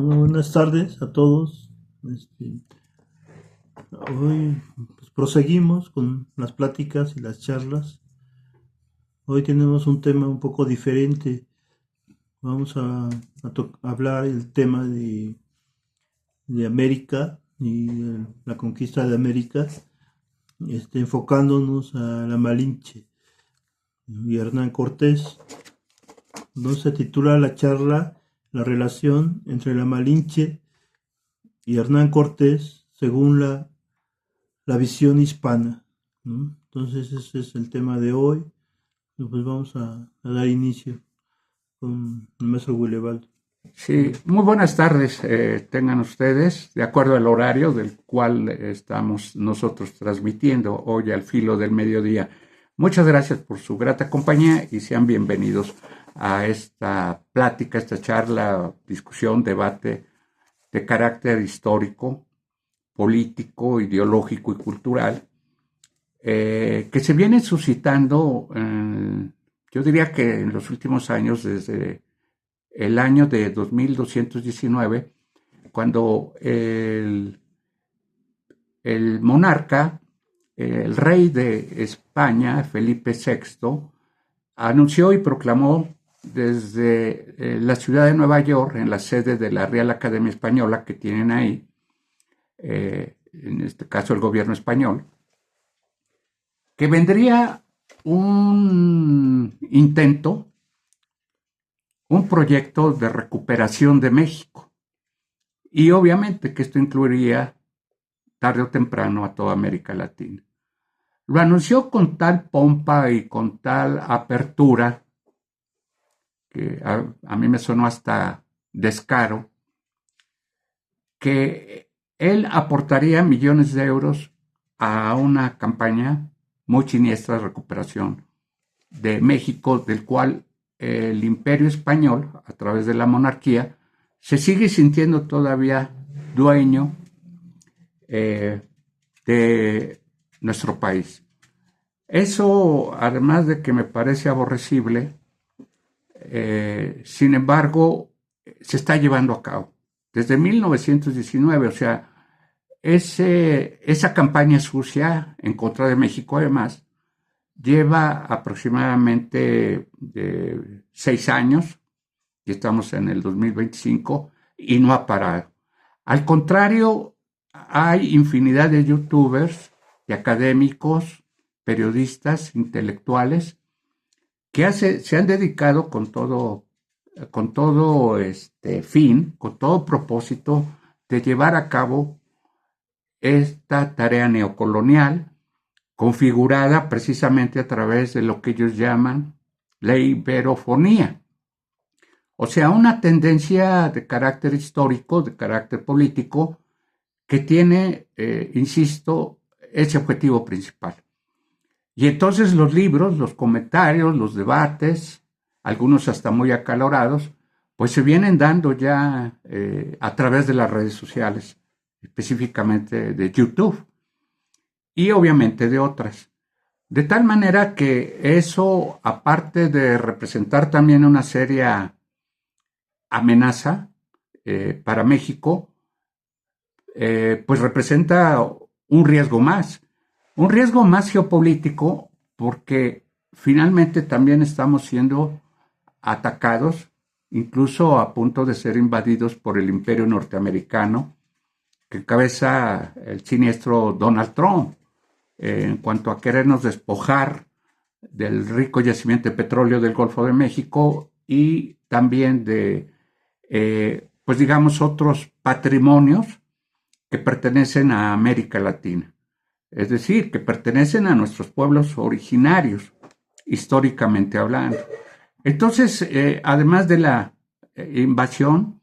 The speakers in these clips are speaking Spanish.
Buenas tardes a todos. Hoy pues, proseguimos con las pláticas y las charlas. Hoy tenemos un tema un poco diferente. Vamos a hablar el tema de América y la conquista de América, enfocándonos a la Malinche y Hernán Cortés. No se titula la charla La relación entre la Malinche y Hernán Cortés según la visión hispana, ¿no? Entonces ese es el tema de hoy. Y pues vamos a dar inicio con el maestro Willebaldo. Sí, muy buenas tardes, tengan ustedes, de acuerdo al horario del cual estamos nosotros transmitiendo hoy al filo del mediodía. Muchas gracias por su grata compañía y sean bienvenidos a esta plática, esta charla, discusión, debate de carácter histórico, político, ideológico y cultural, que se viene suscitando, yo diría que en los últimos años, desde el año de 2219, cuando el monarca, el rey de España, Felipe VI, anunció y proclamó desde la ciudad de Nueva York, en la sede de la Real Academia Española que tienen ahí, en este caso el gobierno español, que vendría un intento, un proyecto de recuperación de México. Y obviamente que esto incluiría tarde o temprano a toda América Latina. Lo anunció con tal pompa y con tal apertura que a mí me sonó hasta descaro, que él aportaría millones de euros a una campaña muy siniestra de recuperación de México, del cual el imperio español, a través de la monarquía, se sigue sintiendo todavía dueño de nuestro país. Eso, además de que me parece aborrecible, sin embargo, se está llevando a cabo. Desde 1919, o sea, esa campaña sucia en contra de México, además, lleva aproximadamente 6 años, y estamos en el 2025, y no ha parado. Al contrario, hay infinidad de youtubers, de académicos, periodistas, intelectuales, que se han dedicado con todo fin, con todo propósito de llevar a cabo esta tarea neocolonial, configurada precisamente a través de lo que ellos llaman la iberofonía. O sea, una tendencia de carácter histórico, de carácter político, que tiene, insisto, ese objetivo principal. Y entonces los libros, los comentarios, los debates, algunos hasta muy acalorados, pues se vienen dando ya a través de las redes sociales, específicamente de YouTube y obviamente de otras. De tal manera que eso, aparte de representar también una seria amenaza para México, pues representa un riesgo más geopolítico, porque finalmente también estamos siendo atacados, incluso a punto de ser invadidos por el imperio norteamericano, que encabeza el siniestro Donald Trump, en cuanto a querernos despojar del rico yacimiento de petróleo del Golfo de México y también de, pues digamos, otros patrimonios que pertenecen a América Latina. Es decir, que pertenecen a nuestros pueblos originarios, históricamente hablando. Entonces, además de la invasión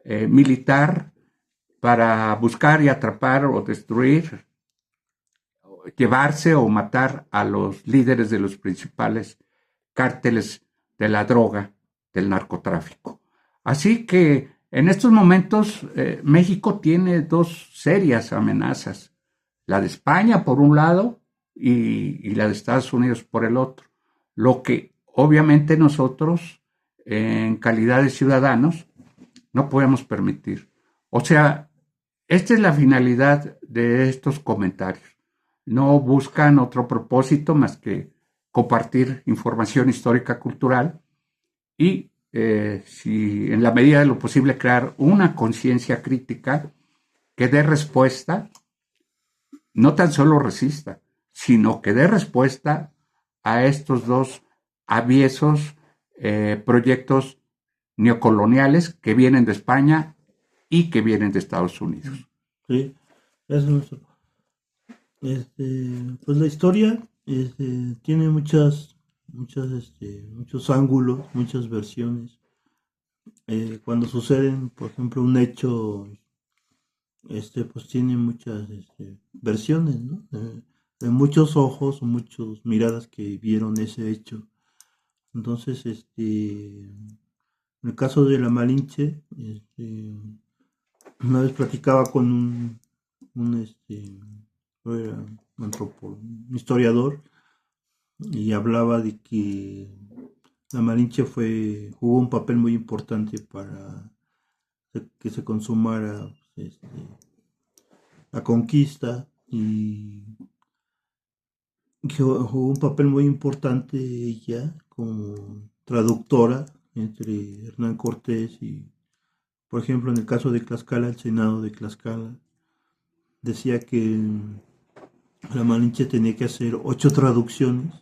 militar para buscar y atrapar o destruir, llevarse o matar a los líderes de los principales cárteles de la droga, del narcotráfico. Así que en estos momentos México tiene dos serias amenazas, la de España por un lado y la de Estados Unidos por el otro, lo que obviamente nosotros en calidad de ciudadanos no podemos permitir. O sea, esta es la finalidad de estos comentarios. No buscan otro propósito más que compartir información histórica cultural y, si en la medida de lo posible, crear una conciencia crítica que dé respuesta, no tan solo resista, sino que dé respuesta a estos dos aviesos proyectos neocoloniales que vienen de España y que vienen de Estados Unidos. Sí, es nuestro. Pues la historia tiene muchos ángulos, muchas versiones. Cuando suceden, por ejemplo, un hecho, pues tiene muchas versiones, ¿no? De muchos ojos, muchas miradas que vieron ese hecho. Entonces, en el caso de la Malinche, una vez platicaba con un historiador, y hablaba de que la Malinche jugó un papel muy importante para que se consumara la conquista, y que jugó un papel muy importante ella como traductora entre Hernán Cortés y, por ejemplo, en el caso de Tlaxcala, el Senado de Tlaxcala decía que la Malinche tenía que hacer 8 traducciones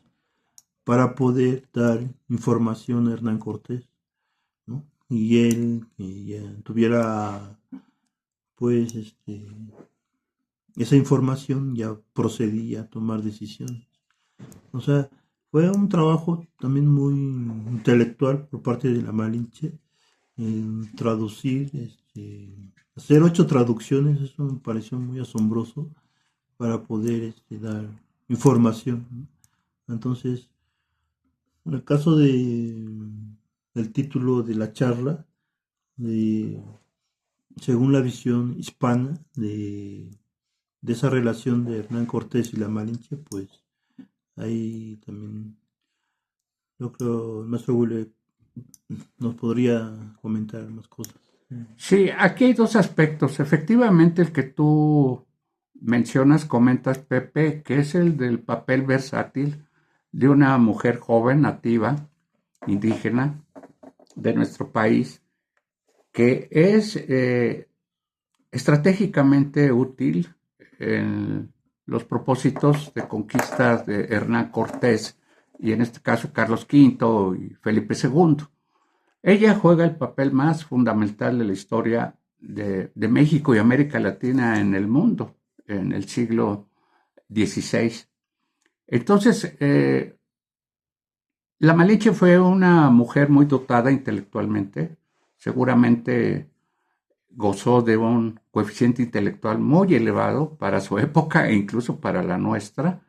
para poder dar información a Hernán Cortés, ¿no? Y él, que ya tuviera, pues, esa información, ya procedía a tomar decisiones. O sea, fue un trabajo también muy intelectual por parte de la Malinche en traducir, hacer 8 traducciones. Eso me pareció muy asombroso para poder dar información, ¿no? Entonces, en el caso del título de la charla, de, según la visión hispana de esa relación de Hernán Cortés y la Malinche, pues ahí también yo creo el maestro Willy nos podría comentar más cosas. Sí, aquí hay dos aspectos. Efectivamente, el que tú mencionas, comentas, Pepe, que es el del papel versátil de una mujer joven, nativa, indígena de nuestro país, que es estratégicamente útil en los propósitos de conquista de Hernán Cortés y en este caso Carlos V y Felipe II. Ella juega el papel más fundamental de la historia de México y América Latina en el mundo, en el siglo XVI. Entonces, la Malinche fue una mujer muy dotada intelectualmente, seguramente gozó de un coeficiente intelectual muy elevado para su época e incluso para la nuestra,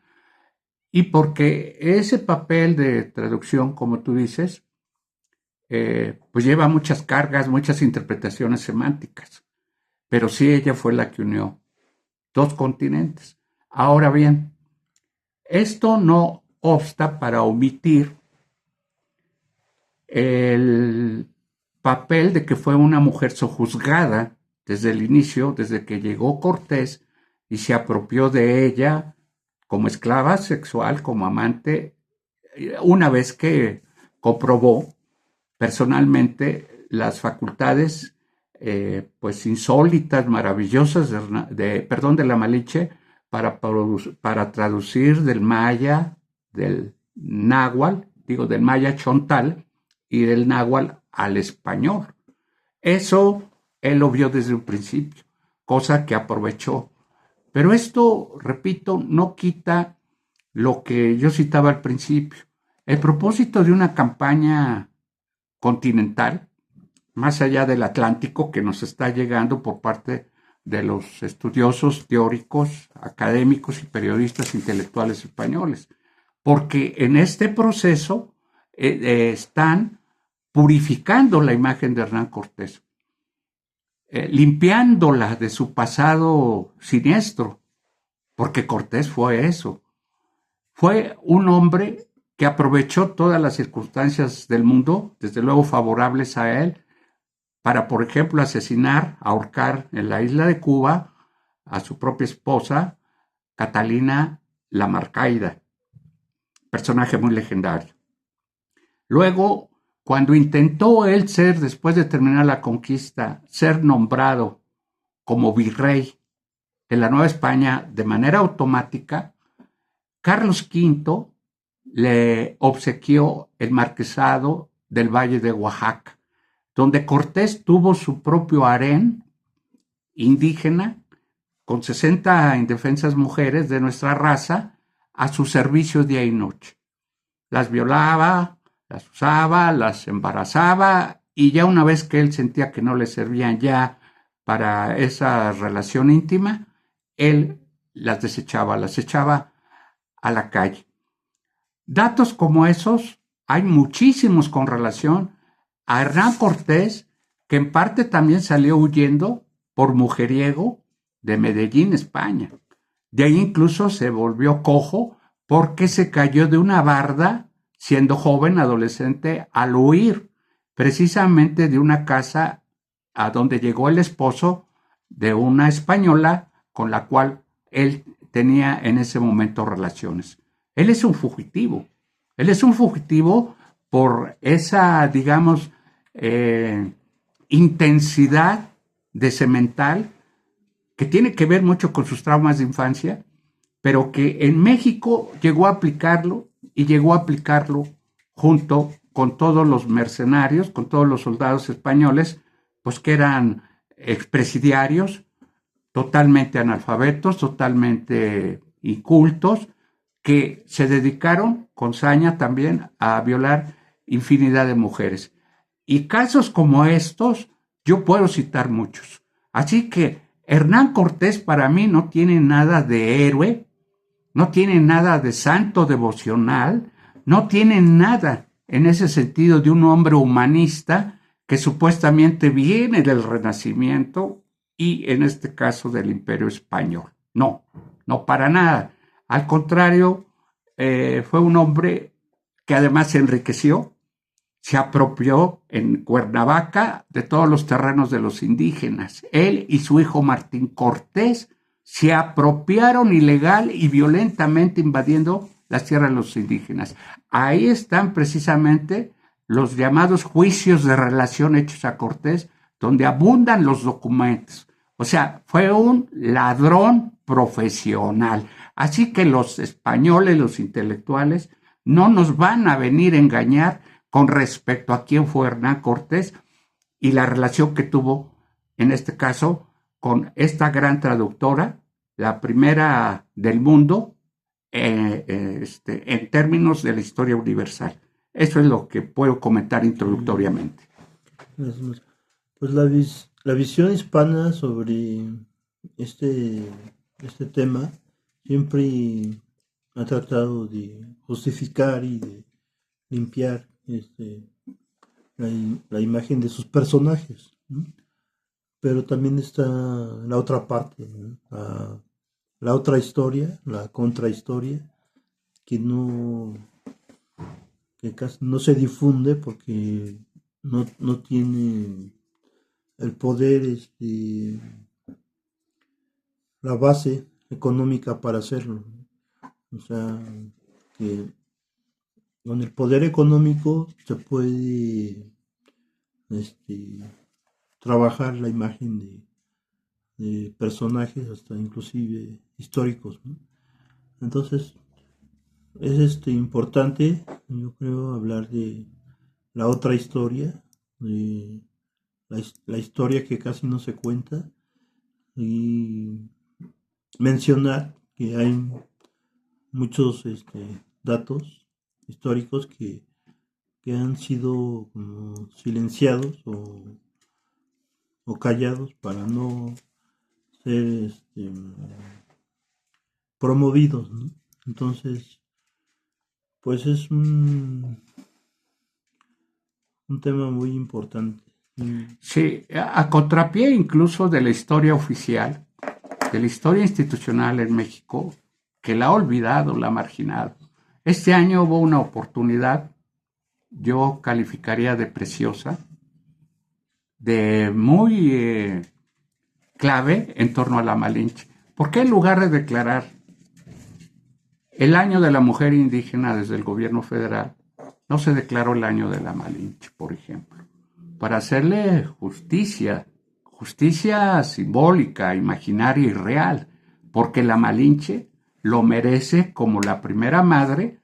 y porque ese papel de traducción, como tú dices, pues lleva muchas cargas, muchas interpretaciones semánticas, pero sí ella fue la que unió dos continentes. Ahora bien, esto no obsta para omitir el papel de que fue una mujer sojuzgada desde el inicio, desde que llegó Cortés y se apropió de ella como esclava sexual, como amante, una vez que comprobó personalmente las facultades pues insólitas, maravillosas de la Malinche para traducir del maya, del náhuatl, del maya chontal y del náhuatl al español. Eso él lo vio desde un principio, cosa que aprovechó. Pero esto, repito, no quita lo que yo citaba al principio. El propósito de una campaña continental, más allá del Atlántico, que nos está llegando por parte de los estudiosos, teóricos, académicos y periodistas intelectuales españoles, porque en este proceso están purificando la imagen de Hernán Cortés, limpiándola de su pasado siniestro, porque Cortés fue eso, fue un hombre que aprovechó todas las circunstancias del mundo, desde luego favorables a él, para, por ejemplo, asesinar, ahorcar en la isla de Cuba a su propia esposa, Catalina Lamarcaida, personaje muy legendario. Luego, cuando intentó él ser, después de terminar la conquista, ser nombrado como virrey de la Nueva España de manera automática, Carlos V le obsequió el marquesado del Valle de Oaxaca, donde Cortés tuvo su propio harén indígena con 60 indefensas mujeres de nuestra raza a su servicio día y noche. Las violaba, las usaba, las embarazaba y ya una vez que él sentía que no le servían ya para esa relación íntima, él las desechaba, las echaba a la calle. Datos como esos hay muchísimos con relación a Hernán Cortés, que en parte también salió huyendo por mujeriego de Medellín, España. De ahí incluso se volvió cojo porque se cayó de una barda siendo joven, adolescente, al huir precisamente de una casa a donde llegó el esposo de una española con la cual él tenía en ese momento relaciones. Él es un fugitivo. Él es un fugitivo por esa, digamos, intensidad de semental que tiene que ver mucho con sus traumas de infancia, pero que en México llegó a aplicarlo y llegó a aplicarlo junto con todos los mercenarios, con todos los soldados españoles, pues que eran expresidiarios, totalmente analfabetos, totalmente incultos, que se dedicaron con saña también a violar infinidad de mujeres. Y casos como estos, yo puedo citar muchos. Así que Hernán Cortés para mí no tiene nada de héroe, no tiene nada de santo devocional, no tiene nada en ese sentido de un hombre humanista que supuestamente viene del Renacimiento y en este caso del Imperio Español. No, no para nada. Al contrario, fue un hombre que además se enriqueció, se apropió en Cuernavaca de todos los terrenos de los indígenas. Él y su hijo Martín Cortés se apropiaron ilegal y violentamente invadiendo las tierras de los indígenas. Ahí están precisamente los llamados juicios de relación hechos a Cortés, donde abundan los documentos. O sea, fue un ladrón profesional. Así que los españoles, los intelectuales, no nos van a venir a engañar con respecto a quién fue Hernán Cortés y la relación que tuvo, en este caso, con esta gran traductora, la primera del mundo, en términos de la historia universal. Eso es lo que puedo comentar introductoriamente. Pues la visión hispana sobre este tema siempre ha tratado de justificar y de limpiar la imagen de sus personajes, ¿no? Pero también está la otra parte, ¿no? La otra historia, la contrahistoria, que casi no se difunde porque no tiene el poder, la base económica para hacerlo. O sea, que con el poder económico se puede trabajar la imagen de personajes hasta inclusive históricos, ¿no? Entonces es importante, yo creo, hablar de la otra historia, de la historia que casi no se cuenta, y mencionar que hay muchos datos históricos que han sido como silenciados o callados para no ser promovidos, ¿no? Entonces, pues es un tema muy importante. Sí, a contrapié incluso de la historia oficial, de la historia institucional en México, que la ha olvidado, la ha marginado. Este año hubo una oportunidad, yo calificaría de preciosa, de muy clave en torno a la Malinche. ¿Por qué en lugar de declarar el año de la mujer indígena desde el gobierno federal, no se declaró el año de la Malinche, por ejemplo? Para hacerle justicia, justicia simbólica, imaginaria y real, porque la Malinche lo merece como la primera madre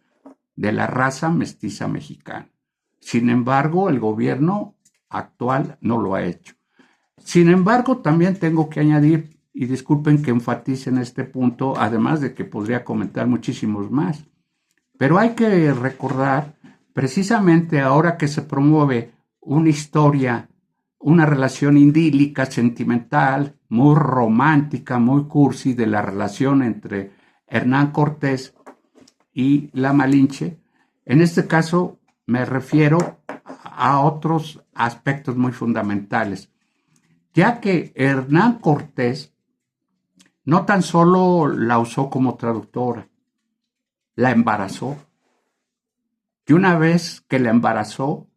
de la raza mestiza mexicana. Sin embargo, el gobierno actual no lo ha hecho. Sin embargo, también tengo que añadir, y disculpen que enfatice en este punto, además de que podría comentar muchísimos más, pero hay que recordar, precisamente ahora que se promueve una historia, una relación idílica, sentimental, muy romántica, muy cursi, de la relación entre Hernán Cortés y la Malinche, en este caso me refiero a otros aspectos muy fundamentales, ya que Hernán Cortés no tan solo la usó como traductora, la embarazó. Y una vez que la embarazó,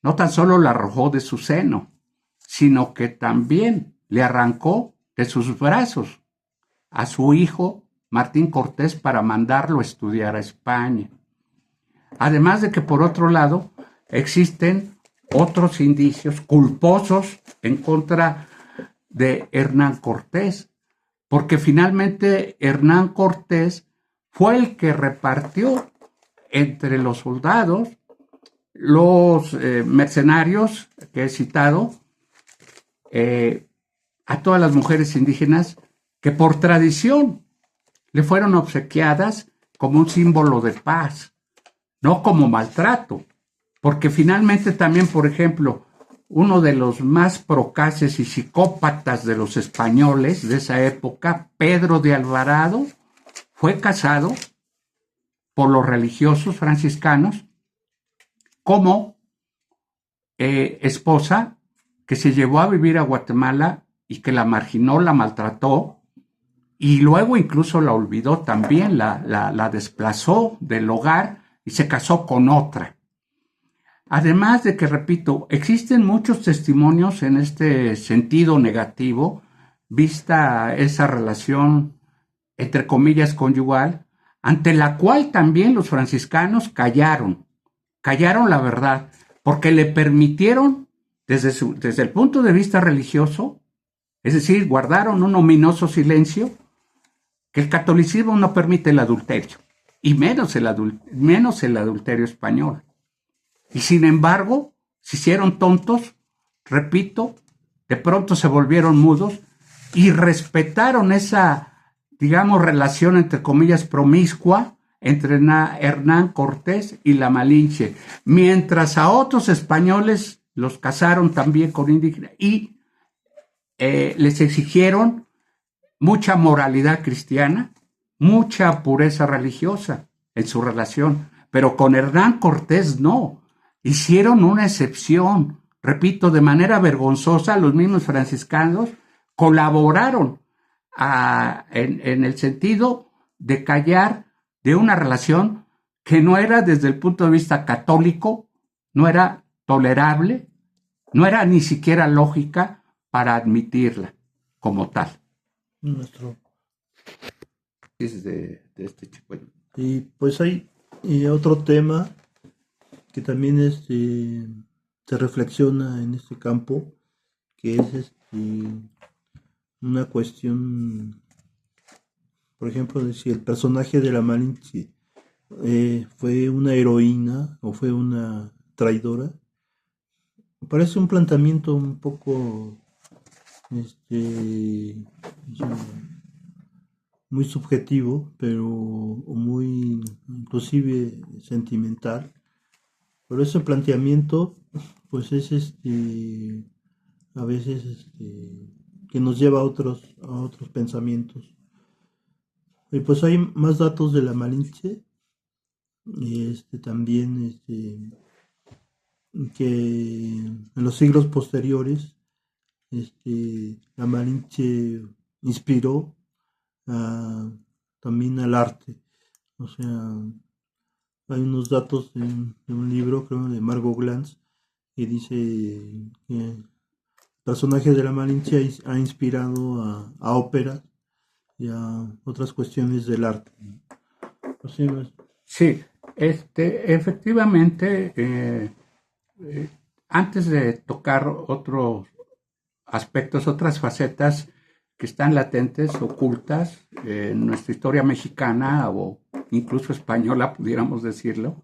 no tan solo la arrojó de su seno, sino que también le arrancó de sus brazos a su hijo Martín Cortés para mandarlo a estudiar a España. Además de que, por otro lado, existen otros indicios culposos en contra de Hernán Cortés, porque finalmente Hernán Cortés fue el que repartió entre los soldados, los mercenarios que he citado, a todas las mujeres indígenas que por tradición le fueron obsequiadas como un símbolo de paz, no como maltrato, porque finalmente también, por ejemplo, uno de los más procaces y psicópatas de los españoles de esa época, Pedro de Alvarado, fue casado por los religiosos franciscanos como esposa que se llevó a vivir a Guatemala y que la marginó, la maltrató y luego incluso la olvidó también, la desplazó del hogar y se casó con otra. Además de que, repito, existen muchos testimonios en este sentido negativo, vista esa relación, entre comillas, conyugal, ante la cual también los franciscanos callaron la verdad, porque le permitieron, desde el punto de vista religioso, es decir, guardaron un ominoso silencio, que el catolicismo no permite el adulterio, y menos el adulterio español. Y sin embargo, se hicieron tontos, repito, de pronto se volvieron mudos y respetaron esa, digamos, relación entre comillas promiscua entre Hernán Cortés y la Malinche, mientras a otros españoles los casaron también con indígenas y les exigieron mucha moralidad cristiana, mucha pureza religiosa en su relación, pero con Hernán Cortés no. Hicieron una excepción, repito, de manera vergonzosa. Los mismos franciscanos colaboraron en el sentido de callar de una relación que no era, desde el punto de vista católico, no era tolerable, no era ni siquiera lógica para admitirla como tal. Nuestro. Es de este tipo. Y pues hay otro tema que también se reflexiona en este campo, que es una cuestión, por ejemplo, de si el personaje de la Malinche fue una heroína o fue una traidora. Me parece un planteamiento un poco muy subjetivo, pero muy inclusive sentimental. Pero ese planteamiento, pues es a veces que nos lleva a otros pensamientos. Y pues hay más datos de la Malinche, y también que en los siglos posteriores la Malinche inspiró también al arte. O sea, hay unos datos de un libro, creo, de Margot Glantz, y dice que el personaje de la Malinche ha inspirado a óperas y a otras cuestiones del arte. O sea, Sí, efectivamente, antes de tocar otros aspectos, otras facetas que están latentes, ocultas en nuestra historia mexicana o incluso española, pudiéramos decirlo,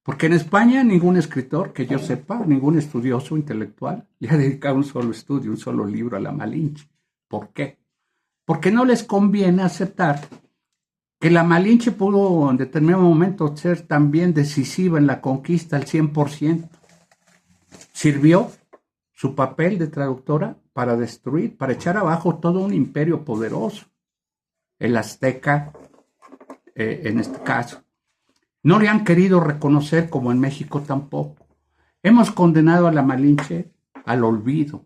porque en España ningún escritor que yo sepa, ningún estudioso intelectual le ha dedicado un solo estudio, un solo libro a la Malinche. ¿Por qué? Porque no les conviene aceptar que la Malinche pudo en determinado momento ser también decisiva en la conquista al 100%. Sirvió su papel de traductora para destruir, para echar abajo todo un imperio poderoso, el azteca en este caso. No le han querido reconocer, como en México tampoco. Hemos condenado a la Malinche al olvido,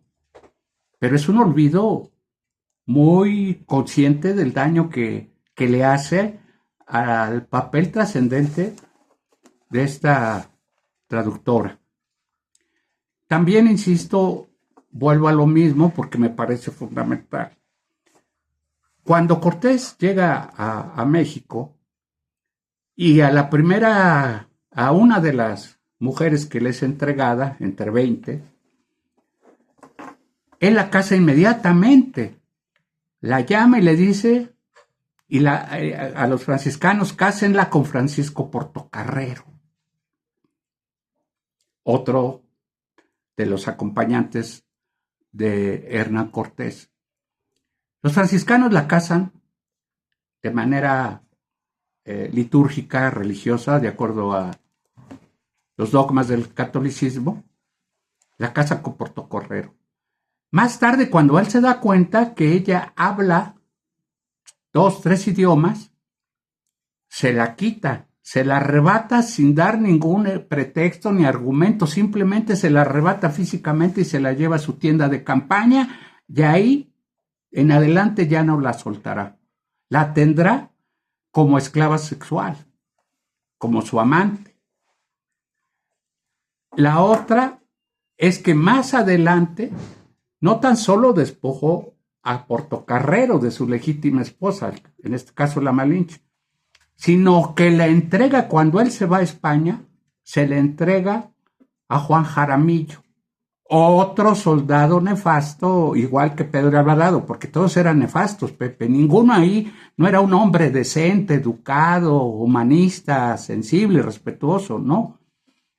pero es un olvido muy consciente del daño que le hace al papel trascendente de esta traductora. También, insisto, vuelvo a lo mismo porque me parece fundamental. Cuando Cortés llega a México y a una de las mujeres que le es entregada, entre 20, él la casa inmediatamente, la llama y le dice, a los franciscanos, cásenla con Francisco Portocarrero, otro de los acompañantes de Hernán Cortés. Los franciscanos la casan de manera litúrgica, religiosa, de acuerdo a los dogmas del catolicismo, la casan con Portocarrero. Más tarde, cuando él se da cuenta que ella habla 2, 3 idiomas, se la quita, se la arrebata sin dar ningún pretexto ni argumento, simplemente se la arrebata físicamente y se la lleva a su tienda de campaña y ahí en adelante ya no la soltará. La tendrá como esclava sexual, como su amante. La otra es que más adelante no tan solo despojó a Portocarrero de su legítima esposa, en este caso la Malinche, sino que la entrega cuando él se va a España, se le entrega a Juan Jaramillo, otro soldado nefasto, igual que Pedro Alvarado, porque todos eran nefastos, Pepe. Ninguno ahí no era un hombre decente, educado, humanista, sensible, respetuoso, no.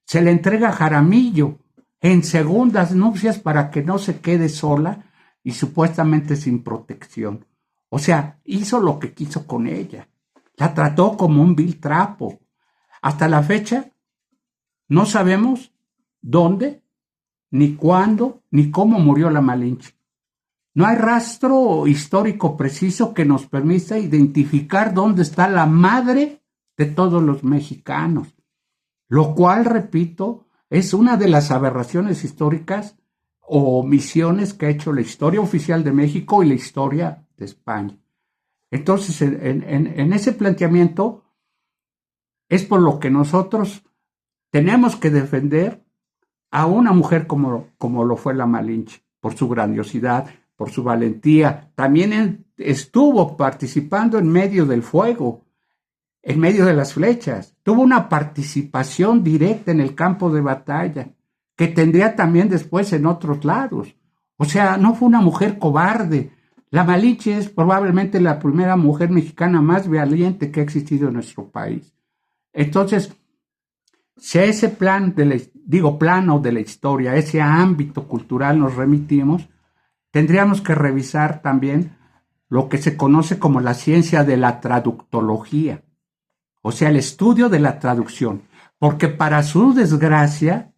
Se le entrega a Jaramillo en segundas nupcias para que no se quede sola y supuestamente sin protección. O sea, hizo lo que quiso con ella. La trató como un vil trapo. Hasta la fecha, no sabemos dónde, ni cuándo, ni cómo murió la Malinche. No hay rastro histórico preciso que nos permita identificar dónde está la madre de todos los mexicanos, lo cual, repito, es una de las aberraciones históricas o omisiones que ha hecho la historia oficial de México y la historia de España. Entonces, en ese planteamiento es por lo que nosotros tenemos que defender a una mujer como lo fue la Malinche, por su grandiosidad, por su valentía. También estuvo participando en medio del fuego, en medio de las flechas. Tuvo una participación directa en el campo de batalla, que tendría también después en otros lados. O sea, no fue una mujer cobarde. La Malinche es probablemente la primera mujer mexicana más valiente que ha existido en nuestro país. Entonces, si a ese plano de la historia, ese ámbito cultural nos remitimos, tendríamos que revisar también lo que se conoce como la ciencia de la traductología, o sea, el estudio de la traducción, porque para su desgracia,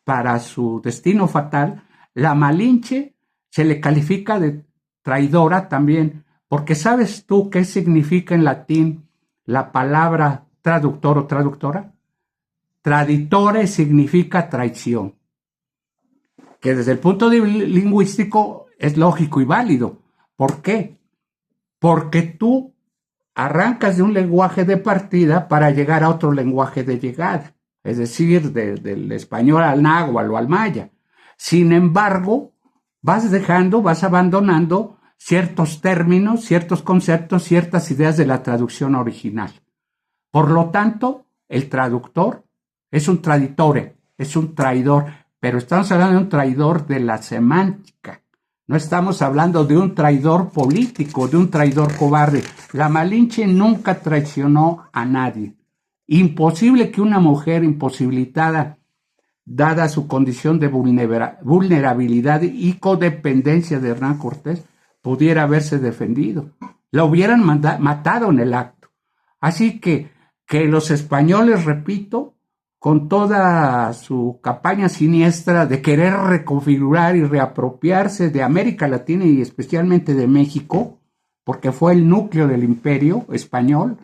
para su destino fatal, la Malinche se le califica de traidora también, porque ¿sabes tú qué significa en latín la palabra traductor o traductora? Traditore significa traición, que desde el punto de vista lingüístico es lógico y válido. ¿Por qué? Porque tú arrancas de un lenguaje de partida para llegar a otro lenguaje de llegada. es decir, del español al náhuatl o al maya. Sin embargo, vas abandonando ciertos términos, ciertos conceptos, ciertas ideas de la traducción original. Por lo tanto, el traductor es un traditore, es un traidor, pero estamos hablando de un traidor de la semántica. No estamos hablando de un traidor político, de un traidor cobarde. La Malinche nunca traicionó a nadie. Imposible que una mujer imposibilitada, dada su condición de vulnerabilidad y codependencia de Hernán Cortés, pudiera haberse defendido. La hubieran matado en el acto. Así que los españoles, repito, con toda su campaña siniestra de querer reconfigurar y reapropiarse de América Latina y especialmente de México, porque fue el núcleo del imperio español,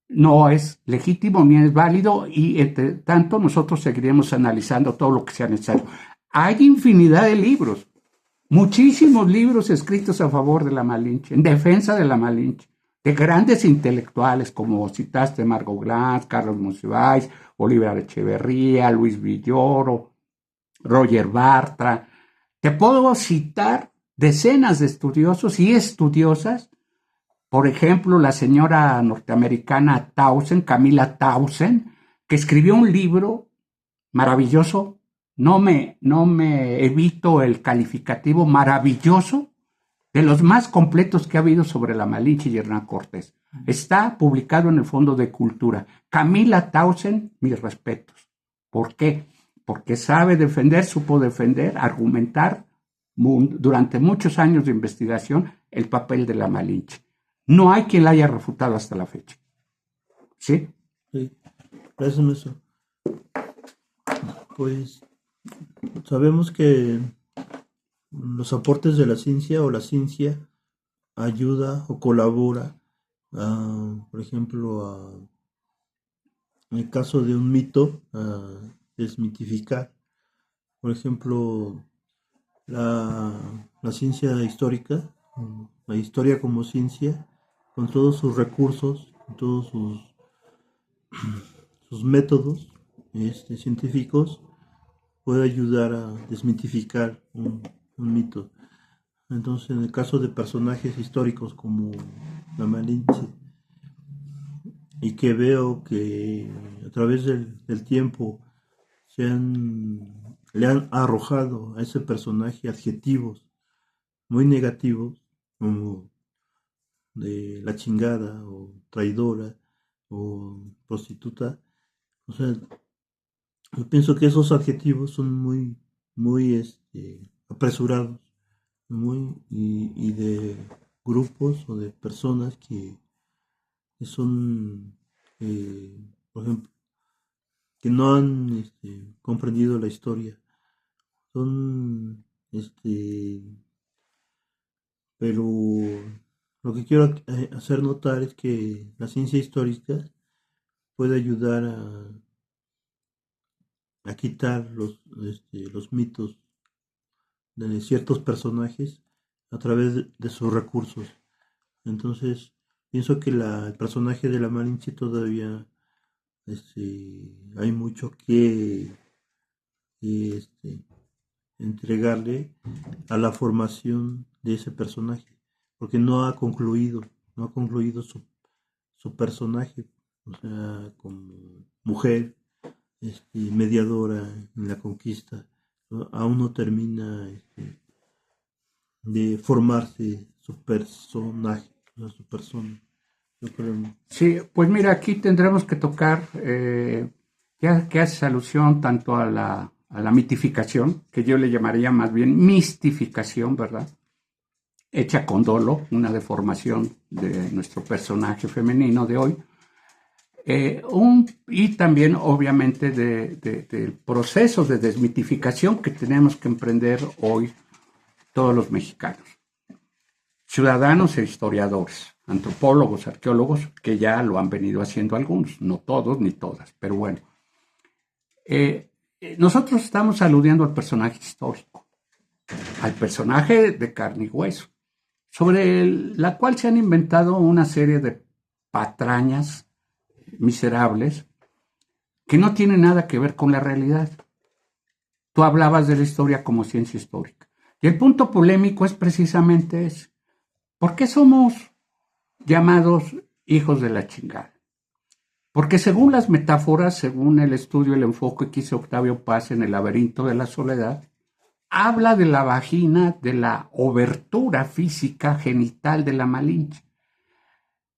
no es legítimo ni es válido, y entre tanto nosotros seguiremos analizando todo lo que sea necesario. Hay infinidad de libros, muchísimos libros escritos a favor de la Malinche, en defensa de la Malinche, de grandes intelectuales como citaste, Margot Glantz, Carlos Monsiváis, Oliver Echeverría, Luis Villoro, Roger Bartra. Te puedo citar decenas de estudiosos y estudiosas. Por ejemplo, la señora norteamericana Townsend, Camila Townsend, que escribió un libro maravilloso, no me evito el calificativo maravilloso, de los más completos que ha habido sobre la Malinche y Hernán Cortés. Está publicado en el Fondo de Cultura. Camila Townsend, mis respetos. ¿Por qué? Porque sabe defender, supo defender, argumentar durante muchos años de investigación el papel de la Malinche. No hay quien la haya refutado hasta la fecha. ¿Sí? Sí, gracias, maestro. Pues sabemos que los aportes de la ciencia o la ciencia ayuda o colabora, por ejemplo, en el caso de un mito, a desmitificar. Por ejemplo, la ciencia histórica, la historia como ciencia, con todos sus recursos, todos sus métodos científicos, puede ayudar a desmitificar un mito. Entonces, en el caso de personajes históricos como la Malinche, y que veo que a través del tiempo le han arrojado a ese personaje adjetivos muy negativos, como de la chingada, o traidora, o prostituta. O sea, yo pienso que esos adjetivos son muy apresurados, y de grupos o de personas que son, por ejemplo, que no han comprendido la historia. Son, pero lo que quiero hacer notar es que la ciencia histórica puede ayudar a quitar los mitos de ciertos personajes a través de sus recursos. Entonces, pienso que el personaje de la Malinche todavía hay mucho que entregarle a la formación de ese personaje, porque no ha concluido su personaje, o sea, como mujer, mediadora en la conquista, ¿no? Aún no termina de formarse su personaje, o sea, su persona. Yo creo. Sí, pues mira, aquí tendremos que tocar, ya que haces alusión tanto a la mitificación, que yo le llamaría más bien mistificación, ¿verdad? Hecha con dolo, una deformación de nuestro personaje femenino de hoy, y también obviamente del proceso de desmitificación que tenemos que emprender hoy todos los mexicanos, ciudadanos e historiadores, antropólogos, arqueólogos, que ya lo han venido haciendo algunos, no todos ni todas, pero bueno. Nosotros estamos aludiendo al personaje histórico, al personaje de carne y hueso, sobre la cual se han inventado una serie de patrañas miserables que no tiene nada que ver con la realidad. Tú hablabas de la historia como ciencia histórica. Y el punto polémico es precisamente ese. ¿Por qué somos llamados hijos de la chingada? Porque según las metáforas, según el estudio, el enfoque que hizo Octavio Paz en El laberinto de la soledad, habla de la vagina, de la obertura física genital de la Malinche.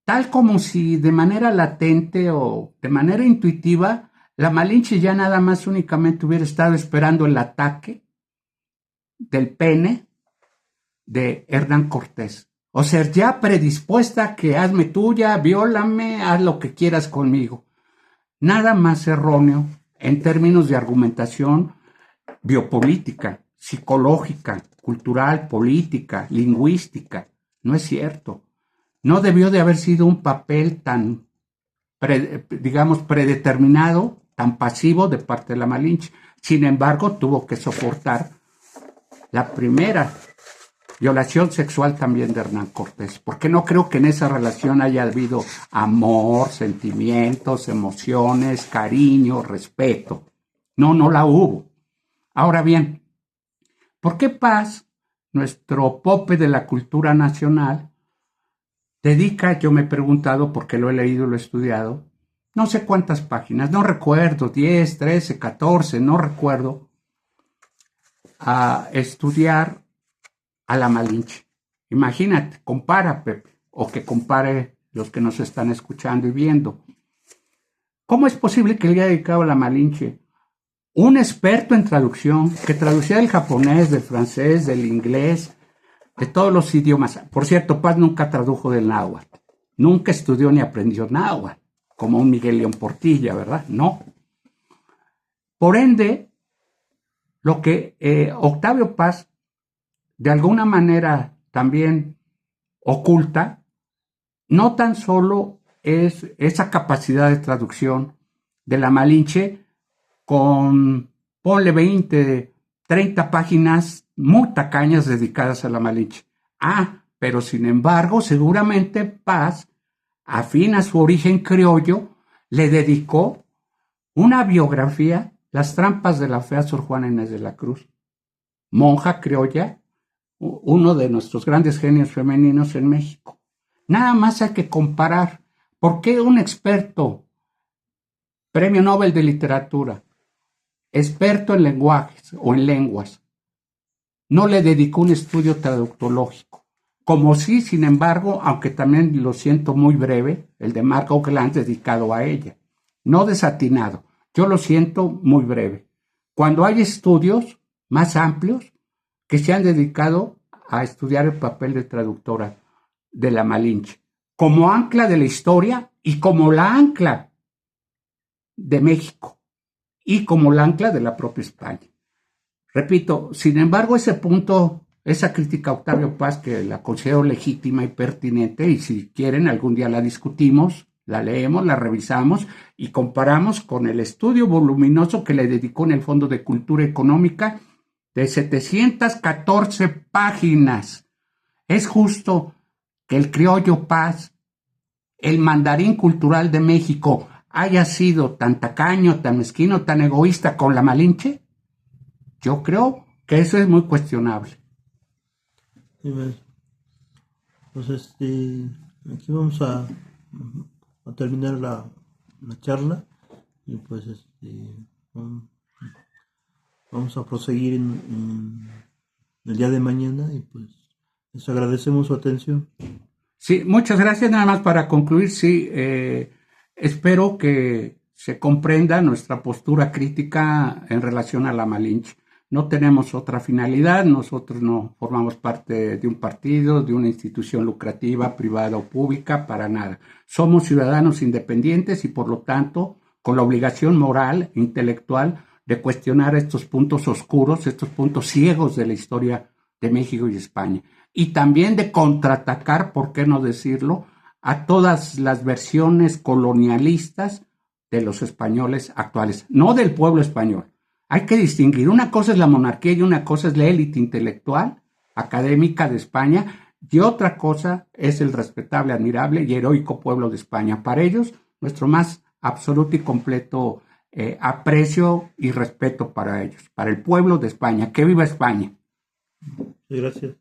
Tal como si de manera latente o de manera intuitiva, la Malinche ya nada más únicamente hubiera estado esperando el ataque del pene de Hernán Cortés. O sea, ya predispuesta que hazme tuya, viólame, haz lo que quieras conmigo. Nada más erróneo en términos de argumentación biopolítica, psicológica, cultural, política, lingüística. No es cierto. No debió de haber sido un papel tan, digamos, predeterminado, tan pasivo de parte de la Malinche. Sin embargo, tuvo que soportar la primera violación sexual también de Hernán Cortés, porque no creo que en esa relación haya habido amor, sentimientos, emociones, cariño, respeto. No, no la hubo. Ahora bien, ¿por qué Paz, nuestro pope de la cultura nacional, dedica, yo me he preguntado porque lo he leído, lo he estudiado, no sé cuántas páginas, no recuerdo, 10, 13, 14, no recuerdo, a estudiar a la Malinche? Imagínate, compara, Pepe, o que compare los que nos están escuchando y viendo. ¿Cómo es posible que le haya dedicado a la Malinche un experto en traducción que traducía del japonés, del francés, del inglés, de todos los idiomas? Por cierto, Paz nunca tradujo del náhuatl, nunca estudió ni aprendió náhuatl, como un Miguel León Portilla, ¿verdad? No. Por ende, lo que Octavio Paz de alguna manera también oculta, no tan solo es esa capacidad de traducción de la Malinche con, ponle 20, 30 páginas muy tacañas dedicadas a la Malinche. Pero sin embargo, seguramente Paz, afín a su origen criollo, le dedicó una biografía, Las trampas de la fea Sor Juana Inés de la Cruz, monja criolla, uno de nuestros grandes genios femeninos en México. Nada más hay que comparar. ¿Por qué un experto, premio Nobel de literatura, experto en lenguajes o en lenguas, no le dedicó un estudio traductológico? Como sí, sin embargo, aunque también lo siento muy breve, el de Margot Glantz dedicado a ella. No desatinado, yo lo siento muy breve. Cuando hay estudios más amplios que se han dedicado a estudiar el papel de traductora de la Malinche, como ancla de la historia y como la ancla de México y como la ancla de la propia España. Repito, sin embargo, ese punto, esa crítica a Octavio Paz, que la considero legítima y pertinente, y si quieren algún día la discutimos, la leemos, la revisamos y comparamos con el estudio voluminoso que le dedicó en el Fondo de Cultura Económica de 714 páginas. Es justo que el criollo Paz, el mandarín cultural de México, haya sido tan tacaño, tan mezquino, tan egoísta con la Malinche. Yo creo que eso es muy cuestionable. Sí, pues aquí vamos a terminar la charla y pues vamos a proseguir en el día de mañana y pues les agradecemos su atención. Sí, muchas gracias. Nada más para concluir, sí, espero que se comprenda nuestra postura crítica en relación a la Malinche. No tenemos otra finalidad, nosotros no formamos parte de un partido, de una institución lucrativa, privada o pública, para nada. Somos ciudadanos independientes y por lo tanto con la obligación moral, intelectual, de cuestionar estos puntos oscuros, estos puntos ciegos de la historia de México y España. Y también de contraatacar, por qué no decirlo, a todas las versiones colonialistas de los españoles actuales, no del pueblo español. Hay que distinguir, una cosa es la monarquía y una cosa es la élite intelectual, académica de España, y otra cosa es el respetable, admirable y heroico pueblo de España. Para ellos, nuestro más absoluto y completo aprecio y respeto para ellos, para el pueblo de España. ¡Que viva España! Gracias.